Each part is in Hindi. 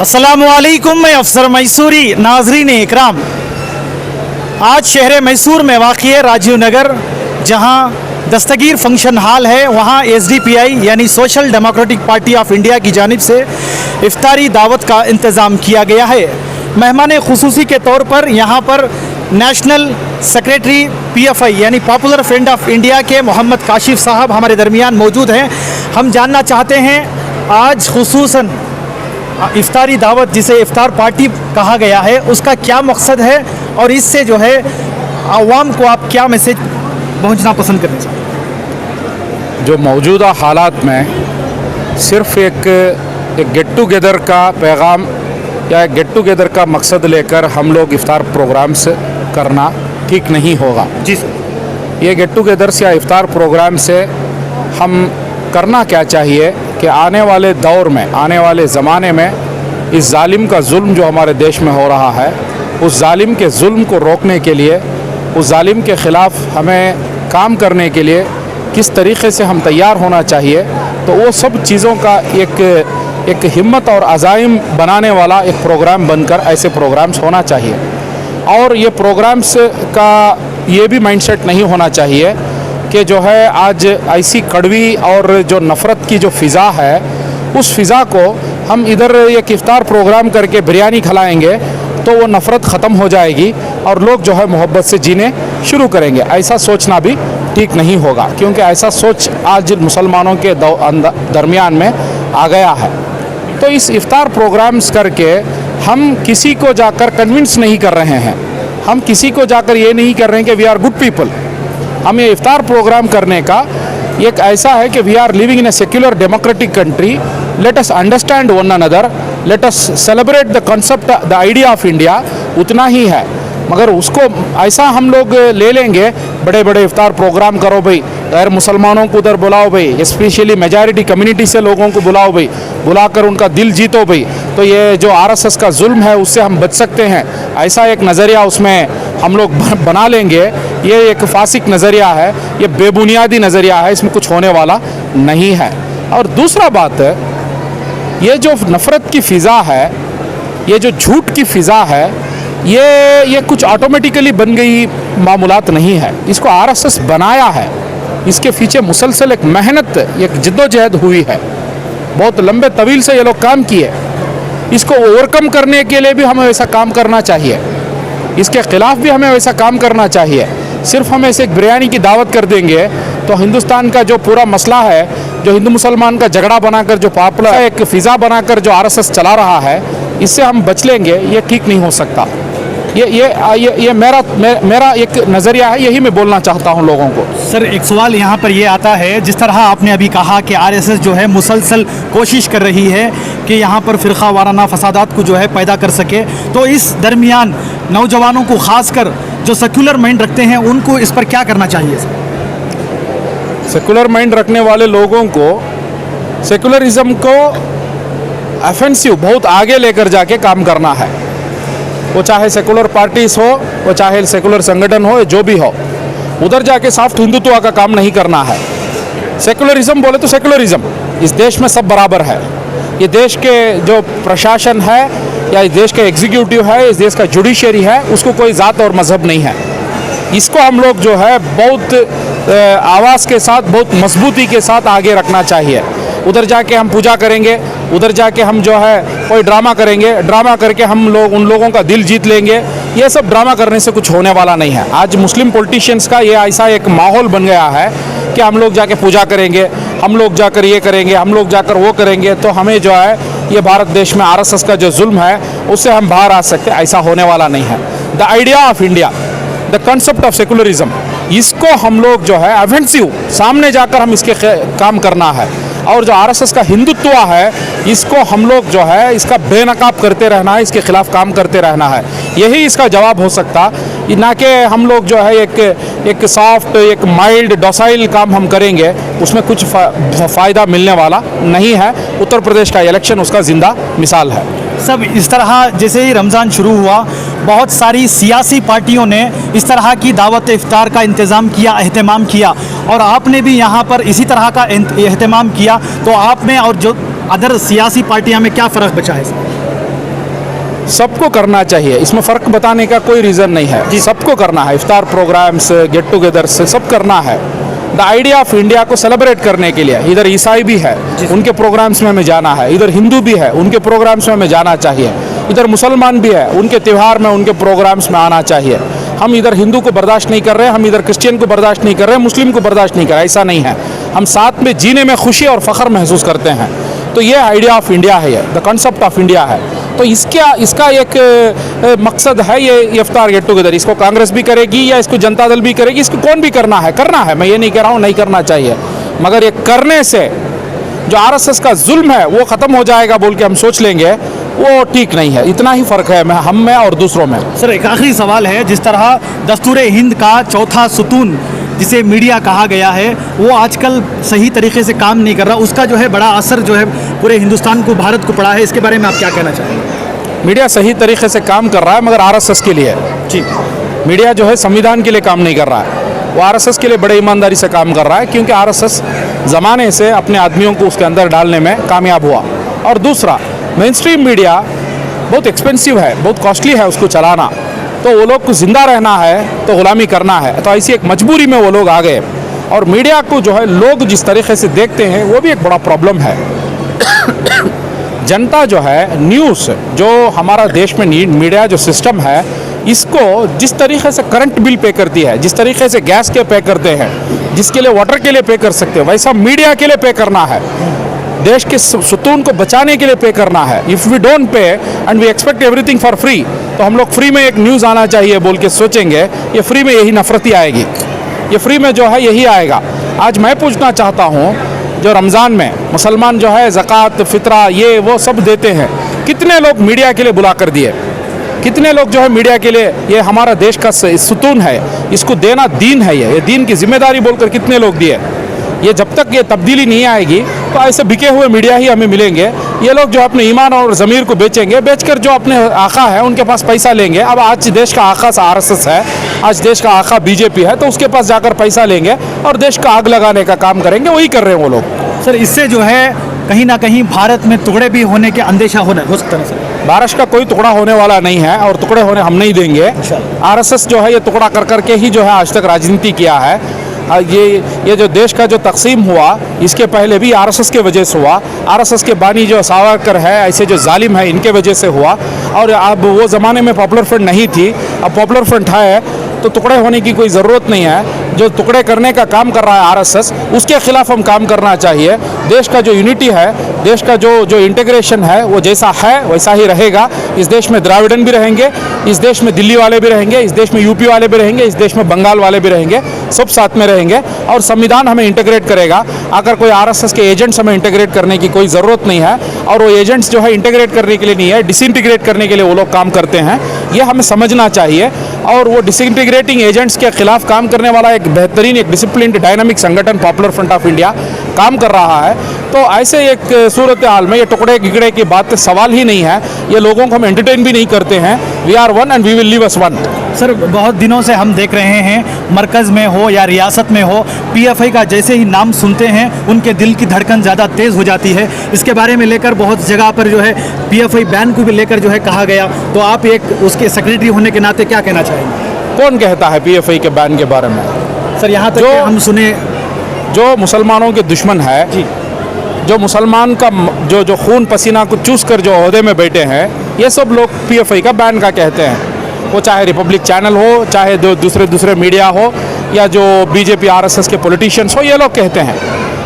अस्सलामुअलैकुम, मैं अफसर मैसूरी। नाजरीन इकराम, आज शहर मैसूर में वाक़ राजीव नगर जहां दस्तगीर फंक्शन हॉल है, वहां SDPI यानी social democratic party of India की जानिब से इफ्तारी दावत का इंतज़ाम किया गया है। मेहमान खुसूसी के तौर पर यहाँ पर नेशनल सेक्रेटरी PFI यानी पॉपुलर फ्रंट ऑफ इंडिया के मोहम्मद काशिफ साहब हमारे दरमियान मौजूद हैं। हम जानना चाहते हैं आज खुसूसन इफ्तारी दावत, जिसे इफ्तार पार्टी कहा गया है, उसका क्या मकसद है और इससे जो है आवाम को आप क्या मैसेज पहुंचना पसंद करना चाहते हैं? जो मौजूदा हालात में सिर्फ़ एक गेट टुगेदर का पैगाम या गेट टुगेदर का मकसद लेकर हम लोग इफ्तार प्रोग्राम्स करना ठीक नहीं होगा। जी सर। ये गेट टुगेदर्स या इफ्तार प्रोग्राम से हम करना क्या चाहिए कि आने वाले दौर में, आने वाले ज़माने में इस जालिम का जुल्म जो हमारे देश में हो रहा है, उस जालिम के जुल्म को रोकने के लिए, उस जालिम के ख़िलाफ़ हमें काम करने के लिए किस तरीक़े से हम तैयार होना चाहिए, तो वो सब चीज़ों का एक हिम्मत और अज़ाइम बनाने वाला एक प्रोग्राम बनकर ऐसे प्रोग्राम्स होना चाहिए। और ये प्रोग्राम्स का ये भी माइंडसेट नहीं होना चाहिए कि जो है आज ऐसी कड़वी और जो नफ़रत की जो फ़िज़ा है, उस फ़िज़ा को हम इधर एक इफ्तार प्रोग्राम करके बिरयानी खिलाएंगे तो वो नफ़रत ख़त्म हो जाएगी और लोग जो है मोहब्बत से जीने शुरू करेंगे। ऐसा सोचना भी ठीक नहीं होगा, क्योंकि ऐसा सोच आज मुसलमानों के दरमियान में आ गया है। तो इस इफ्तार प्रोग्राम्स करके हम किसी को जाकर कन्विंस नहीं कर रहे हैं, हम किसी को जाकर ये नहीं कर रहे हैं कि वी आर गुड पीपल। हम ये इफ्तार प्रोग्राम करने का एक ऐसा है कि we are living in a secular democratic country, let us understand one another, let us celebrate the concept, the idea of India, उतना ही है। मगर उसको ऐसा हम लोग ले लेंगे, बड़े बड़े इफ्तार प्रोग्राम करो भाई, गैर मुसलमानों को उधर बुलाओ भाई, स्पेशली मेजॉरिटी कम्युनिटी से लोगों को बुलाओ भाई, बुलाकर उनका दिल जीतो भाई, तो ये जो RSS का जुल्म है उससे हम बच सकते हैं, ऐसा एक नज़रिया उसमें हम लोग बना लेंगे। ये एक फासिक नज़रिया है, ये बेबुनियादी नज़रिया है, इसमें कुछ होने वाला नहीं है। और दूसरा बात, ये जो नफ़रत की फ़िज़ा है, ये जो झूठ की फ़िज़ा है, ये कुछ ऑटोमेटिकली बन गई मामूलात नहीं है। इसको RSS बनाया है, इसके पीछे मुसलसल एक मेहनत, एक जिद्दोजहद हुई है, बहुत लंबे तवील से ये लोग काम किए। इसको ओवरकम करने के लिए भी हमें वैसा काम करना चाहिए, इसके ख़िलाफ़ भी हमें वैसा काम करना चाहिए। सिर्फ हम ऐसे एक बिरयानी की दावत कर देंगे तो हिंदुस्तान का जो पूरा मसला है, जो हिंदू मुसलमान का झगड़ा बनाकर, जो पॉपुलर एक फ़िज़ा बनाकर जो RSS चला रहा है, इससे हम बच लेंगे, ये ठीक नहीं हो सकता। ये मेरा एक नज़रिया है, यही मैं बोलना चाहता हूँ लोगों को। सर, एक सवाल यहाँ पर ये आता है, जिस तरह आपने अभी कहा कि RSS जो है मुसलसल कोशिश कर रही है कि यहाँ पर फ़िरक़ा वाराना फसादात को जो है पैदा कर सके, तो इस दरमियान नौजवानों को ख़ासकर जो सेकुलर माइंड रखते हैं उनको इस पर क्या करना चाहिए? सेकुलर माइंड रखने वाले लोगों को सेकुलरिज़म को ऑफेंसिव बहुत आगे लेकर जाके काम करना है। वो चाहे सेकुलर पार्टीज हो, वो चाहे सेकुलर संगठन हो, जो भी हो, उधर जाके सॉफ्ट हिंदुत्व का काम नहीं करना है। सेकुलरिज्म बोले तो सेकुलरिज्म, इस देश में सब बराबर है। ये देश के जो प्रशासन है या इस देश का एग्जीक्यूटिव है, इस देश का जुडिशरी है, उसको कोई ज़ात और मज़हब नहीं है। इसको हम लोग जो है बहुत आवाज़ के साथ, बहुत मजबूती के साथ आगे रखना चाहिए। उधर जाके हम पूजा करेंगे, उधर जाके हम जो है कोई ड्रामा करेंगे, ड्रामा करके हम लोग उन लोगों का दिल जीत लेंगे, ये सब ड्रामा करने से कुछ होने वाला नहीं है। आज मुस्लिम पॉलिटिशियंस का ये ऐसा एक माहौल बन गया है कि हम लोग जाके पूजा करेंगे, हम लोग जाकर ये करेंगे, हम लोग जाकर वो करेंगे, तो हमें जो है ये भारत देश में RSS का जो जुल्म है उससे हम बाहर आ सकते हैं, ऐसा होने वाला नहीं है। The idea of India, the concept of secularism, इसको हम लोग जो है ऑफेंसिव सामने जाकर हम इसके काम करना है। और जो RSS का हिंदुत्व है, इसको हम लोग जो है इसका बेनकाब करते रहना है, इसके खिलाफ काम करते रहना है। यही इसका जवाब हो सकता, ना कि हम लोग जो है एक सॉफ्ट, एक माइल्ड, डॉसाइल काम हम करेंगे, उसमें कुछ फ़ायदा मिलने वाला नहीं है। उत्तर प्रदेश का इलेक्शन उसका ज़िंदा मिसाल है। सब इस तरह जैसे ही रमज़ान शुरू हुआ, बहुत सारी सियासी पार्टियों ने इस तरह की दावत इफ्तार का इंतज़ाम किया, एहतमाम किया, और आपने भी यहाँ पर इसी तरह का एहतमाम किया, तो आप में और जो अदर सियासी पार्टियाँ में क्या फ़र्क बचा है? सबको करना चाहिए, इसमें फ़र्क बताने का कोई रीज़न नहीं है। सबको करना है, इफ्तार प्रोग्राम्स, गेट टुगेदर से सब करना है। द आइडिया ऑफ इंडिया को सेलिब्रेट करने के लिए इधर ईसाई भी है, उनके प्रोग्राम्स में हमें जाना है, इधर हिंदू भी है, उनके प्रोग्राम्स में हमें जाना चाहिए, इधर मुसलमान भी है, उनके त्यौहार में उनके प्रोग्राम्स में आना चाहिए। हम इधर हिंदू को बर्दाश्त नहीं कर रहे, हम इधर क्रिश्चियन को बर्दाश्त नहीं कर रहे, मुस्लिम को बर्दाश्त नहीं कर रहे, ऐसा नहीं है। हम साथ में जीने में खुशी और फ़ख्र महसूस करते हैं। तो ये आइडिया ऑफ इंडिया है, ये द कॉन्सेप्ट ऑफ इंडिया है। तो इसका एक मकसद है ये इफ्तार गेट टुगेदर। इसको कांग्रेस भी करेगी या इसको जनता दल भी करेगी, इसको कौन भी करना है। मैं ये नहीं कह रहा हूँ नहीं करना चाहिए, मगर ये करने से जो आरएसएस का जुल्म है वो ख़त्म हो जाएगा बोल के हम सोच लेंगे, वो ठीक नहीं है। इतना ही फ़र्क है हम में और दूसरों में। सर एक आखिरी सवाल है, जिस तरह दस्तूर हिंद का चौथा सुतून जिसे मीडिया कहा गया है वो आजकल सही तरीके से काम नहीं कर रहा, उसका जो है बड़ा असर जो है पूरे हिंदुस्तान को, भारत को पड़ा है, इसके बारे में आप क्या कहना चाहेंगे? मीडिया सही तरीके से काम कर रहा है मगर आरएसएस के लिए। जी, मीडिया जो है संविधान के लिए काम नहीं कर रहा है, वो आरएसएस के लिए बड़े ईमानदारी से काम कर रहा है, क्योंकि आरएसएस ज़माने से अपने आदमियों को उसके अंदर डालने में कामयाब हुआ। और दूसरा, मेन स्ट्रीम मीडिया बहुत एक्सपेंसिव है, बहुत कॉस्टली है उसको चलाना, तो वो लोग को ज़िंदा रहना है तो ग़ुलामी करना है, तो ऐसी एक मजबूरी में वो लोग आ गए। और मीडिया को जो है लोग जिस तरीके से देखते हैं वो भी एक बड़ा प्रॉब्लम है। जनता जो है न्यूज़, जो हमारा देश में मीडिया जो सिस्टम है, इसको जिस तरीके से करंट बिल पे करती है, जिस तरीके से गैस के पे करते हैं, जिसके लिए वाटर के लिए पे कर सकते हो, वैसा मीडिया के लिए पे करना है। देश के सुतून को बचाने के लिए पे करना है। If we don't pay and we expect everything for free, तो हम लोग फ्री में एक न्यूज़ आना चाहिए बोल के सोचेंगे, ये फ्री में यही नफरती आएगी, ये फ्री में जो है यही आएगा। आज मैं पूछना चाहता हूँ, जो रमज़ान में मुसलमान जो है ज़कात, फ़ितरा, ये वो सब देते हैं, कितने लोग मीडिया के लिए बुला कर दिए? कितने लोग जो है मीडिया के लिए, ये हमारा देश का सुतून है, इसको देना दीन है, ये दीन की जिम्मेदारी बोलकर कितने लोग दिए? ये जब तक ये तब्दीली नहीं आएगी तो ऐसे बिके हुए मीडिया ही हमें मिलेंगे। ये लोग जो अपने ईमान और ज़मीर को बेचेंगे, बेचकर जो अपने आका है उनके पास पैसा लेंगे। अब आज देश का आका आरएसएस है, आज देश का आका बीजेपी है, तो उसके पास जाकर पैसा लेंगे और देश का आग लगाने का काम करेंगे, वही कर रहे हैं वो लोग। सर इससे जो है कहीं ना कहीं भारत में टुकड़े भी होने के अंदेशा हो सकता है सर? भारत का कोई टुकड़ा होने वाला नहीं है और टुकड़े होने हम नहीं देंगे। आरएसएस जो है ये टुकड़ा कर करके ही जो है आज तक राजनीति किया है। ये जो देश का जो तकसीम हुआ, इसके पहले भी आरएसएस के वजह से हुआ। आरएसएस के बानी जो सावरकर है, ऐसे जो जालिम है, इनके वजह से हुआ। और अब वो ज़माने में पॉपुलर फ्रंट नहीं थी, अब पॉपुलर फ्रंट है, तो टुकड़े होने की कोई ज़रूरत नहीं है। जो टुकड़े करने का काम कर रहा है आरएसएस, उसके खिलाफ हम काम करना चाहिए। देश का जो यूनिटी है, देश का जो इंटीग्रेशन है, वो जैसा है वैसा ही रहेगा। इस देश में द्राविडन भी रहेंगे, इस देश में दिल्ली वाले भी रहेंगे, इस देश में यूपी वाले भी रहेंगे, इस देश में बंगाल वाले भी रहेंगे, सब साथ में रहेंगे और संविधान हमें इंटीग्रेट करेगा। अगर कोई आरएसएस के एजेंट्स हमें इंटीग्रेट करने की कोई ज़रूरत नहीं है, और वो एजेंट्स जो है इंटीग्रेट करने के लिए नहीं है, डिसइंटीग्रेट करने के लिए वो लोग काम करते हैं, ये हमें समझना चाहिए। और वो डिसइंटीग्रेटिंग एजेंट्स के खिलाफ काम करने वाला एक बेहतरीन, एक डिसिप्लिन्ड, डायनामिक संगठन पॉपुलर फ्रंट ऑफ इंडिया काम कर रहा है। तो ऐसे एक सूरत हाल में ये टुकड़े गिगड़े की बात सवाल ही नहीं है। ये लोगों को हम एंटरटेन भी नहीं करते हैं। We are one and we will leave us one. Sir बहुत दिनों से हम देख रहे हैं, मरकज़ में हो या रियासत में हो, पीएफआई का जैसे ही नाम सुनते हैं उनके दिल की धड़कन ज़्यादा तेज़ हो जाती है। इसके बारे में लेकर बहुत जगह पर जो है पीएफआई बैन को भी लेकर जो है कहा गया, तो आप एक उसके सेक्रेटरी होने के नाते क्या कहना चाहेंगे? कौन कहता है पीएफआई के बैन के बारे में? सर यहाँ तक जो हम सुने, जो मुसलमानों के दुश्मन है जी, जो मुसलमान का जो खून पसीना को चूस कर जो ओहदे में बैठे हैं, ये सब लोग पीएफआई का बैन का कहते हैं। वो चाहे रिपब्लिक चैनल हो, चाहे दूसरे मीडिया हो, या जो बीजेपी आरएसएस के पॉलिटिशियंस हो, ये लोग कहते हैं।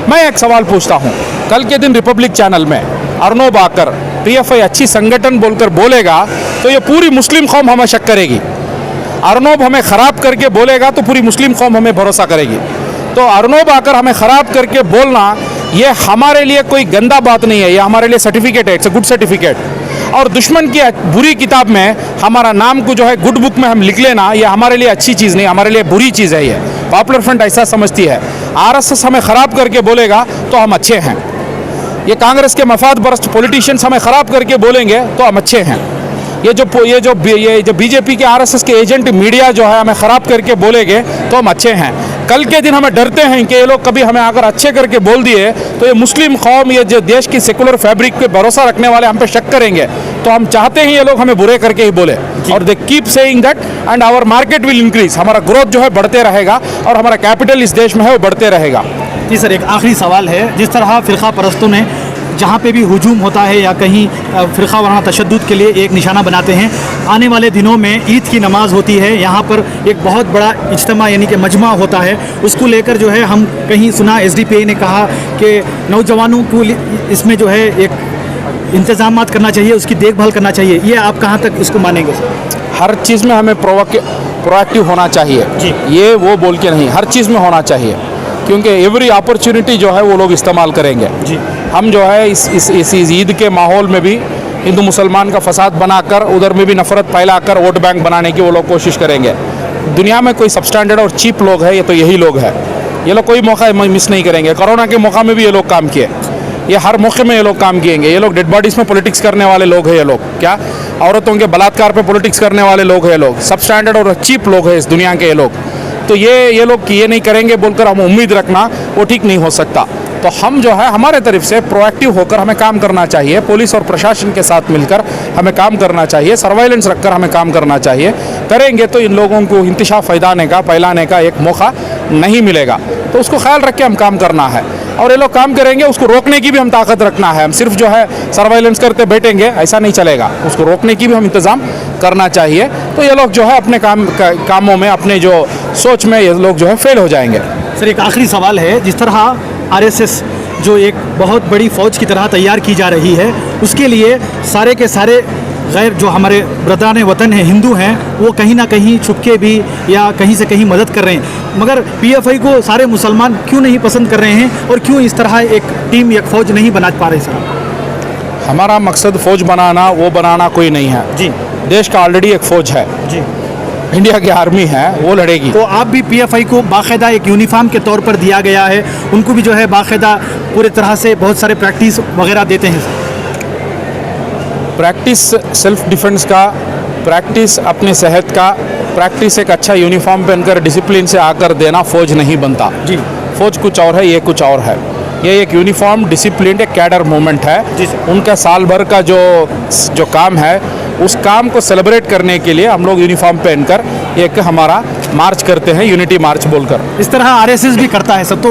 मैं एक सवाल पूछता हूँ, कल के दिन रिपब्लिक चैनल में अर्नब आकर पीएफआई अच्छी संगठन बोलकर बोलेगा तो ये पूरी मुस्लिम कौम हमें शक करेगी। अर्नब हमें ख़राब करके बोलेगा तो पूरी मुस्लिम कौम हमें भरोसा करेगी। तो अर्नब आकर हमें ख़राब करके बोलना, ये हमारे लिए कोई गंदा बात नहीं है, ये हमारे लिए सर्टिफिकेट है, इट्स अ गुड सर्टिफिकेट। और दुश्मन की बुरी किताब में हमारा नाम को जो है गुड बुक में हम लिख लेना, ये हमारे लिए अच्छी चीज़ नहीं, हमारे लिए बुरी चीज़ है। ये पॉपुलर फ्रंट ऐसा समझती है। आरएसएस हमें ख़राब करके बोलेगा तो हम अच्छे हैं। ये कांग्रेस के मफाद परस्त पॉलिटिशियंस हमें ख़राब करके बोलेंगे तो हम अच्छे हैं। ये जो बीजेपी के आरएसएस के एजेंट मीडिया जो है हमें ख़राब करके बोलेंगे तो हम अच्छे हैं। कल के दिन हमें डरते हैं कि ये लोग कभी हमें अगर अच्छे करके बोल दिए तो ये मुस्लिम कौम, ये जो देश की सेकुलर फैब्रिक पे भरोसा रखने वाले हम पे शक करेंगे। तो हम चाहते हैं ये लोग हमें बुरे करके ही बोले, और they keep saying that and our market will increase, हमारा ग्रोथ जो है बढ़ते रहेगा और हमारा कैपिटल इस देश में है वो बढ़ते रहेगा। जी सर, एक आखिरी सवाल है, जिस तरह फ़िरका परस्तों ने जहाँ पे भी हुजूम होता है या कहीं फ़िरका वाराना तशद्दुद के लिए एक निशाना बनाते हैं, आने वाले दिनों में ईद की नमाज़ होती है, यहाँ पर एक बहुत बड़ा इज्तिमा यानी कि मजमा होता है, उसको लेकर जो है हम कहीं सुना SDPI ने कहा कि नौजवानों को इसमें जो है एक इंतज़ामात करना चाहिए, उसकी देखभाल करना चाहिए, ये आप कहाँ तक इसको मानेंगे सर? हर चीज़ में हमें प्रोएक्टिव होना चाहिए जी। ये वो बोल के नहीं, हर चीज़ में होना चाहिए, क्योंकि एवरी अपॉर्चुनिटी जो है वो लोग इस्तेमाल करेंगे। जी। हम जो है इस ईद के माहौल में भी हिंदू मुसलमान का फसाद बनाकर उधर में भी नफरत फैलाकर वोट बैंक बनाने की वो लोग कोशिश करेंगे। दुनिया में कोई सबस्टैंडर्ड और चीप लोग है, ये तो यही लोग हैं। ये लोग कोई मौका मिस नहीं करेंगे। कोरोना के मौका में भी ये लोग काम किए, ये हर मौके में ये लोग काम किएंगे। ये लोग डेड बॉडीज़ में पॉलिटिक्स करने वाले लोग हैं। ये लोग क्या औरतों के बलात्कार पे पॉलिटिक्स करने वाले लोग हैं। ये लोग सबस्टैंडर्ड और चीप लोग हैं इस दुनिया के ये लोग। तो ये लोग ये नहीं करेंगे बोलकर हम उम्मीद रखना वो ठीक नहीं हो सकता। तो हम जो है हमारे तरफ से प्रोएक्टिव होकर हमें काम करना चाहिए। पुलिस और प्रशासन के साथ मिलकर हमें काम करना चाहिए, सर्वाइलेंस रखकर हमें काम करना चाहिए। करेंगे तो इन लोगों को इंतशा फैलाने का एक मौका नहीं मिलेगा। तो उसको ख्याल रख के हम काम करना है, और ये लोग काम करेंगे उसको रोकने की भी हम ताकत रखना है। हम सिर्फ जो है सर्वाइलेंस करते बैठेंगे ऐसा नहीं चलेगा, उसको रोकने की भी हम इंतज़ाम करना चाहिए। तो ये लोग जो है अपने कामों में, अपने जो सोच में ये लोग जो है फेल हो जाएंगे। सर, एक आखिरी सवाल है, जिस तरह RSS जो एक बहुत बड़ी फ़ौज की तरह तैयार की जा रही है, उसके लिए सारे के सारे गैर जो हमारे ब्रदरान वतन हैं, हिंदू हैं, वो कहीं ना कहीं छुपके भी या कहीं से कहीं मदद कर रहे हैं, मगर PFI को सारे मुसलमान क्यों नहीं पसंद कर रहे हैं और क्यों इस तरह एक टीम, एक फ़ौज नहीं बना पा रहे सर? हमारा मकसद फ़ौज बनाना कोई नहीं है जी। देश का ऑलरेडी एक फ़ौज है जी। इंडिया की आर्मी है, वो लड़ेगी। तो आप भी PFI को बाकायदा एक यूनिफॉर्म के तौर पर दिया गया है, उनको भी जो है बाकायदा पूरे तरह से बहुत सारे प्रैक्टिस वगैरह देते हैं? प्रैक्टिस सेल्फ डिफेंस का, प्रैक्टिस अपने सेहत का, प्रैक्टिस एक अच्छा यूनिफॉर्म पहनकर डिसिप्लिन से आकर देना फ़ौज नहीं बनता। जी। फ़ौज कुछ और है, ये कुछ और है। ये एक यूनिफॉर्म डिसिप्लिन एक कैडर मूवमेंट है। जी सर। उनका साल भर का जो काम है, उस काम को सेलिब्रेट करने के लिए हम लोग यूनिफॉर्म पहनकर एक हमारा मार्च करते हैं, यूनिटी मार्च बोलकर। इस तरह RSS भी करता है सब, तो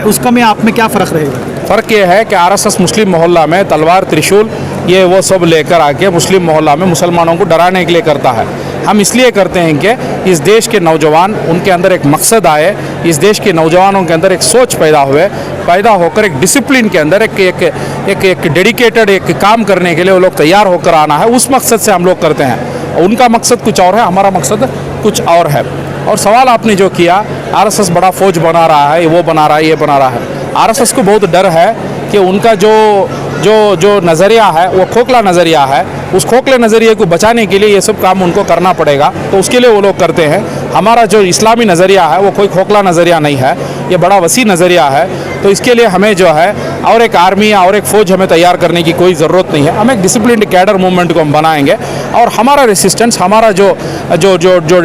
उसका में आप में क्या फ़र्क रहेगा? फ़र्क ये है कि RSS मुस्लिम मोहल्ला में तलवार, त्रिशूल, ये वो सब लेकर आके मुस्लिम मोहल्ला में मुसलमानों को डराने के लिए करता है। हम इसलिए करते हैं कि इस देश के नौजवान, उनके अंदर एक मकसद आए, इस देश के नौजवानों के अंदर एक सोच पैदा होकर एक डिसिप्लिन के अंदर एक डेडिकेटेड एक काम करने के लिए वो लोग तैयार होकर आना है। उस मकसद से हम लोग करते हैं। उनका मकसद कुछ और है, हमारा मकसद कुछ और है। और सवाल आपने जो किया, RSS बड़ा फ़ौज बना रहा है, वो बना रहा है, ये बना रहा है। RSS को बहुत डर है कि उनका जो नज़रिया है वो खोखला नज़रिया है। उस खोखले नज़रिए को बचाने के लिए ये सब काम उनको करना पड़ेगा, तो उसके लिए वो लोग करते हैं। हमारा जो इस्लामी नज़रिया है वो कोई खोखला नज़रिया नहीं है, ये बड़ा वसी नज़रिया है। तो इसके लिए हमें जो है और एक आर्मी या और एक फ़ौज हमें तैयार करने की कोई ज़रूरत नहीं है। हम एक डिसिप्लिन्ड कैडर मूवमेंट को हम बनाएंगे, और हमारा रेसिस्टेंस, हमारा जो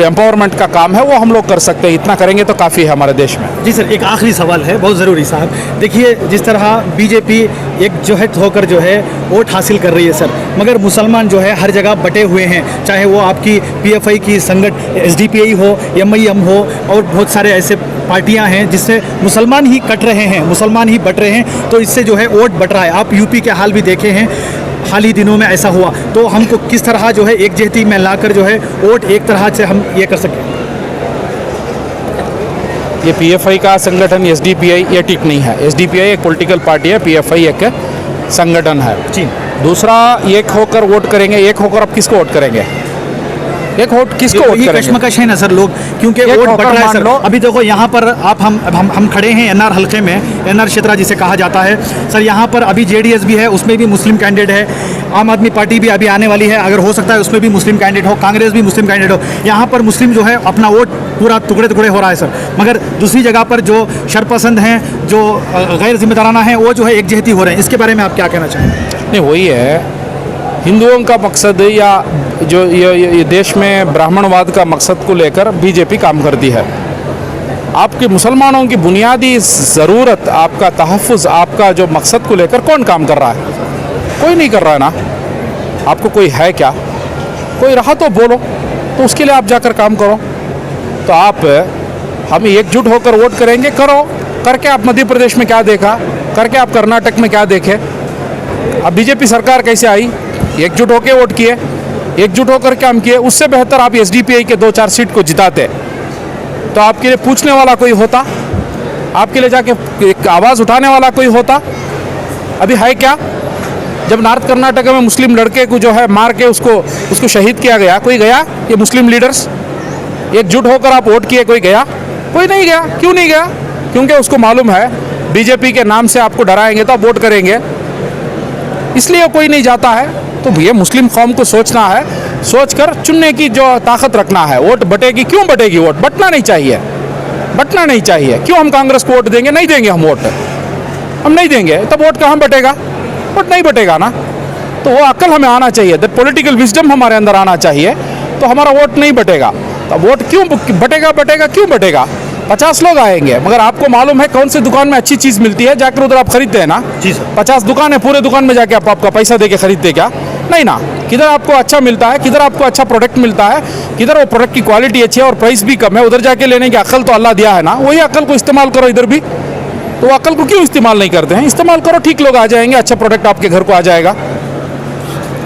एम्पावरमेंट का काम है वो हम लोग कर सकते हैं। इतना करेंगे तो काफ़ी है हमारे देश में। जी सर, एक आखिरी सवाल है, बहुत ज़रूरी साहब। देखिए, जिस तरह BJP एकजुट होकर जो है वोट हासिल कर रही है सर, मगर मुसलमान जो है हर जगह बटे हुए हैं, चाहे वो आपकी PFI की संगठन SDPI हो, MIM हो, और बहुत सारे ऐसे पार्टियां हैं जिससे मुसलमान ही कट रहे हैं, मुसलमान ही बट रहे हैं। तो इससे जो है वोट बट रहा है। आप UP के हाल भी देखे हैं, हाल ही दिनों में ऐसा हुआ। तो हमको किस तरह जो है एकजहती में लाकर जो है वोट एक तरह से हम ये कर सकें? ये PFI का संगठन SDPI ये ठीक नहीं है। SDPI एक पॉलिटिकल पार्टी है, PFI एक संगठन है। जी। दूसरा, एक होकर वोट करेंगे, एक होकर आप किसको वोट करेंगे? एक वोट किसको वोट करेंगे? कश्मकश है ना सर लोग, क्योंकि वोट बट रहा है सर। अभी देखो यहाँ पर हम खड़े हैं NR हल्के में, NR क्षेत्र जिसे कहा जाता है सर। यहाँ पर अभी JDS भी है, उसमें भी मुस्लिम कैंडिडेट है। आम आदमी पार्टी भी अभी आने वाली है, अगर हो सकता है उसमें भी मुस्लिम कैंडिडेट हो, कांग्रेस भी मुस्लिम कैंडिडेट हो। यहाँ पर मुस्लिम जो है अपना वोट पूरा टुकड़े टुकड़े हो रहा है सर, मगर दूसरी जगह पर जो शरपसंद हैं, जो गैर जिम्मेदाराना हैं, वो जो है एकजहती हो रहे हैं। इसके बारे में आप क्या कहना चाहेंगे? नहीं, वही है हिंदुओं का मकसद, या जो ये देश में ब्राह्मणवाद का मकसद को लेकर BJP काम करती है। आपके मुसलमानों की बुनियादी ज़रूरत, आपका तहफ़्फ़ुज़, आपका जो मकसद को लेकर कौन काम कर रहा है? कोई नहीं कर रहा है ना। आपको कोई है क्या? कोई रहा तो बोलो, तो उसके लिए आप जाकर काम करो। तो आप हम एकजुट होकर वोट करेंगे, करो। करके आप मध्य प्रदेश में क्या देखा, करके आप कर्नाटक में क्या देखे? अब बीजेपी सरकार कैसे आई? एकजुट होकर वोट किए, एकजुट होकर काम किए। उससे बेहतर आप एसडीपीआई के 2-4 सीट को जिताते तो आपके लिए पूछने वाला कोई होता, आपके लिए जाके एक आवाज़ उठाने वाला कोई होता। अभी है क्या? जब नॉर्थ कर्नाटक में मुस्लिम लड़के को जो है मार के उसको शहीद किया गया, कोई गया? ये मुस्लिम लीडर्स एकजुट होकर आप वोट किए, कोई गया? कोई नहीं गया। क्यों नहीं गया? क्योंकि उसको मालूम है बीजेपी के नाम से आपको डराएंगे तो आप वोट करेंगे, इसलिए कोई नहीं जाता है। तो ये मुस्लिम कौम को सोचना है, सोचकर चुनने की जो ताकत रखना है। वोट बटेगी, क्यों बटेगी? वोट बटना नहीं चाहिए, बटना नहीं चाहिए। क्यों हम कांग्रेस को वोट देंगे? नहीं देंगे हम वोट, हम नहीं देंगे। तब वोट कहाँ बटेगा? वोट नहीं बटेगा ना। तो वो अक्ल हमें आना चाहिए, द पॉलिटिकल विजडम हमारे अंदर आना चाहिए, तो हमारा वोट नहीं बटेगा। तो वोट क्यों बटेगा? क्यों बटेगा? 50 लोग आएंगे, मगर आपको मालूम है कौन सी दुकान में अच्छी चीज़ मिलती है, जाकर उधर आप खरीदते हैं ना। जी सर। 50 दुकान है, पूरे दुकान में जाके आप आपका पैसा दे के खरीदते क्या? नहीं ना। किधर आपको अच्छा मिलता है, किधर आपको अच्छा प्रोडक्ट मिलता है, किधर वो प्रोडक्ट की क्वालिटी अच्छी है और प्राइस भी कम है, उधर जाके लेने की अक्ल तो अल्लाह दिया है ना। वही अक्ल को इस्तेमाल करो इधर भी। तो वो अक्ल को क्यों इस्तेमाल नहीं करते हैं? इस्तेमाल करो, ठीक लोग आ जाएंगे, अच्छा प्रोडक्ट आपके घर को आ जाएगा।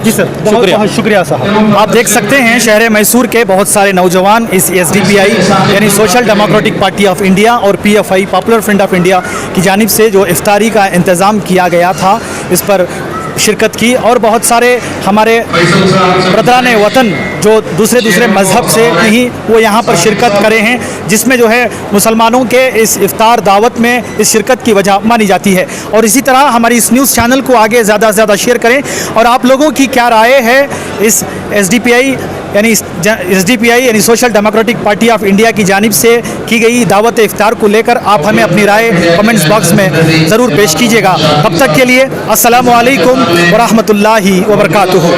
जी सर, बहुत बहुत शुक्रिया साहब। आप देख सकते हैं शहर मैसूर के बहुत सारे नौजवान इस एसडीपीआई यानी social democratic party of India और PFI popular front of India की जानिब से जो इफ्तारी का इंतज़ाम किया गया था, इस पर शिरकत की। और बहुत सारे हमारे ब्रदरान वतन जो दूसरे मज़हब से नहीं, वो यहाँ पर शिरकत करे हैं, जिसमें जो है मुसलमानों के इस इफ्तार दावत में इस शिरकत की वजह मानी जाती है। और इसी तरह हमारी इस न्यूज़ चैनल को आगे ज़्यादा से ज़्यादा शेयर करें। और आप लोगों की क्या राय है इस एसडीपीआई यानी social democratic party of India की जानिब से की गई दावत इफ्तार को लेकर आप हमें अपनी राय कमेंट्स बॉक्स में ज़रूर पेश कीजिएगा। तब तक के लिए अस्सलामु अलैकुम व रहमतुल्लाहि व बरकातुहू।